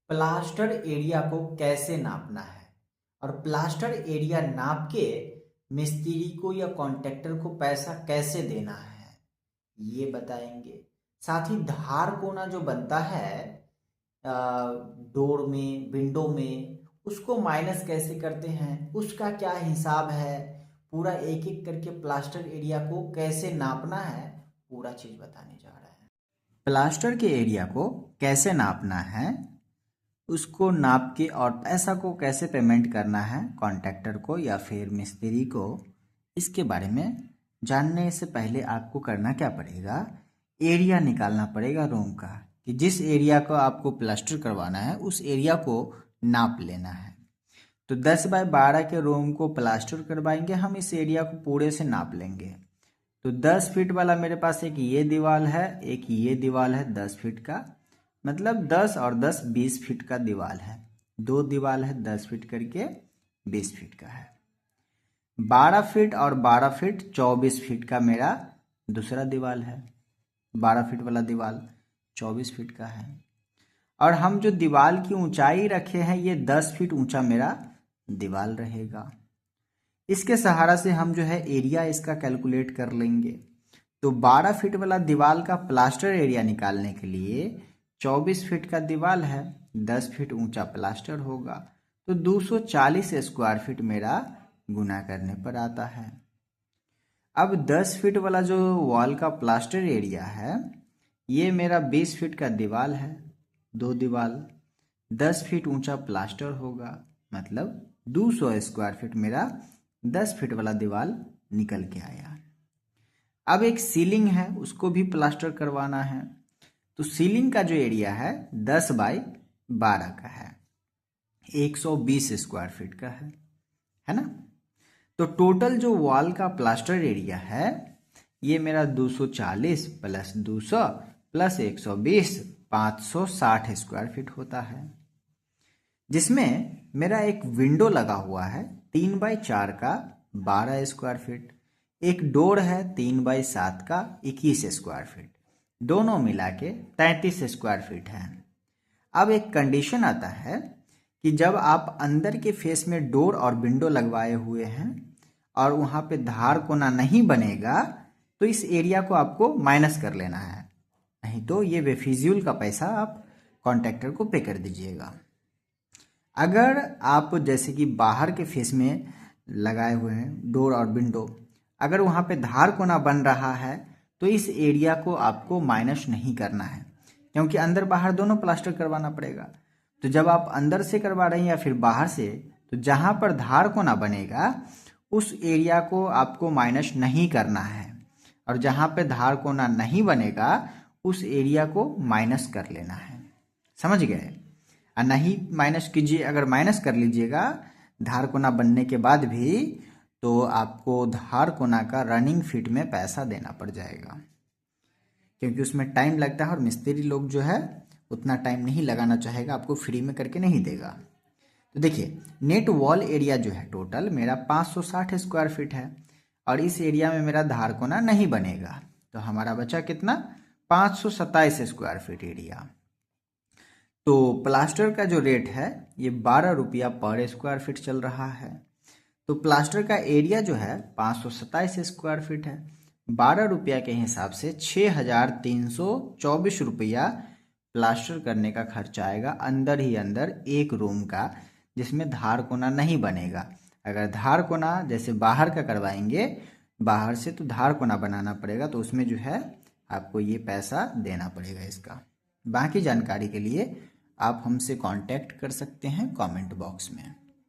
Plaster area को कैसे नापना है और प्लास्टर एरिया नाप के मिस्त्री को या कॉन्ट्रैक्टर को पैसा कैसे देना है ये बताएंगे। साथ ही धार कोना जो बनता है डोर में विंडो में उसको माइनस कैसे करते हैं, उसका क्या हिसाब है, पूरा एक एक करके प्लास्टर एरिया को कैसे नापना है, पूरा चीज बताने जा रहा है। प्लास्टर के एरिया को कैसे नापना है, उसको नाप के और पैसा को कैसे पेमेंट करना है कॉन्ट्रैक्टर को या फिर मिस्त्री को, इसके बारे में जानने से पहले आपको करना क्या पड़ेगा, एरिया निकालना पड़ेगा रूम का कि जिस एरिया को आपको प्लास्टर करवाना है उस एरिया को नाप लेना है। तो 10 बाय 12 के रूम को प्लास्टर करवाएंगे हम, इस एरिया को पूरे से नाप लेंगे। तो 10 फीट वाला मेरे पास एक ये दीवार है, एक ये दीवार है 10 फीट का, मतलब 10 और 10 20 फीट का दीवार है। दो दीवार है 10 फीट करके 20 फीट का है। 12 फीट और 12 फीट 24 फीट का मेरा दूसरा दीवार है। 12 फीट वाला दीवार 24 फीट का है। और हम जो दीवार की ऊंचाई रखे हैं ये 10 फीट ऊंचा मेरा दीवार रहेगा। इसके सहारा से हम जो है एरिया इसका कैलकुलेट कर लेंगे। तो 12 फीट वाला दीवार का प्लास्टर एरिया निकालने के लिए 24 फीट का दीवार है, 10 फीट ऊंचा प्लास्टर होगा, तो 240 स्क्वायर फीट मेरा गुना करने पर आता है। अब 10 फीट वाला जो वॉल का प्लास्टर एरिया है ये मेरा 20 फीट का दीवार है, दो दीवार 10 फीट ऊंचा प्लास्टर होगा, मतलब 200 स्क्वायर फीट मेरा 10 फीट वाला दीवार निकल के आया। अब एक सीलिंग है उसको भी प्लास्टर करवाना है। तो सीलिंग का जो एरिया है 10 बाय 12 का है, 120 स्क्वायर फीट का है ना। तो टोटल जो वॉल का प्लास्टर एरिया है ये मेरा 240 प्लस 200 प्लस 120 560 स्क्वायर फीट होता है, जिसमें मेरा एक विंडो लगा हुआ है 3 बाय 4 का 12 स्क्वायर फीट, एक डोर है 3 बाय 7 का 21 स्क्वायर फीट, दोनों मिला के 33 स्क्वायर फीट है। अब एक कंडीशन आता है कि जब आप अंदर के फेस में डोर और विंडो लगवाए हुए हैं और वहाँ पे धार कोना नहीं बनेगा तो इस एरिया को आपको माइनस कर लेना है, नहीं तो ये बेफिजूल का पैसा आप कॉन्ट्रैक्टर को पे कर दीजिएगा। अगर आप जैसे कि बाहर के फेस में लगाए हुए हैं डोर और विंडो, अगर वहाँ पे धार कोना बन रहा है तो इस एरिया को आपको माइनस नहीं करना है, क्योंकि अंदर बाहर दोनों प्लास्टर करवाना पड़ेगा। तो जब आप अंदर से करवा रहे हैं या फिर बाहर से, तो जहाँ पर धार कोना बनेगा उस एरिया को आपको माइनस नहीं करना है, और जहाँ पे धार कोना नहीं बनेगा उस एरिया को माइनस कर लेना है। समझ गए? और नहीं माइनस कीजिए, अगर माइनस कर लीजिएगा धार कोना बनने के बाद भी तो आपको धार कोना का रनिंग फीट में पैसा देना पड़ जाएगा, क्योंकि उसमें टाइम लगता है और मिस्त्री लोग जो है उतना टाइम नहीं लगाना चाहेगा, आपको फ्री में करके नहीं देगा। तो देखिए नेट वॉल एरिया जो है टोटल मेरा 560 स्क्वायर फीट है, और इस एरिया में मेरा धार कोना नहीं बनेगा, तो हमारा बचा कितना 527 स्क्वायर फीट एरिया। तो प्लास्टर का जो रेट है ये 12 रुपया पर स्क्वायर फीट चल रहा है। तो प्लास्टर का एरिया जो है 527 स्क्वायर फीट है, 12 रुपया के हिसाब से 6324 रुपया प्लास्टर करने का खर्चा आएगा अंदर ही अंदर एक रूम का, जिसमें धार कोना नहीं बनेगा। अगर धार कोना जैसे बाहर का करवाएंगे, बाहर से तो धार कोना बनाना पड़ेगा, तो उसमें जो है आपको ये पैसा देना पड़ेगा इसका। बाकी जानकारी के लिए आप हमसे कांटेक्ट कर सकते हैं कमेंट बॉक्स में।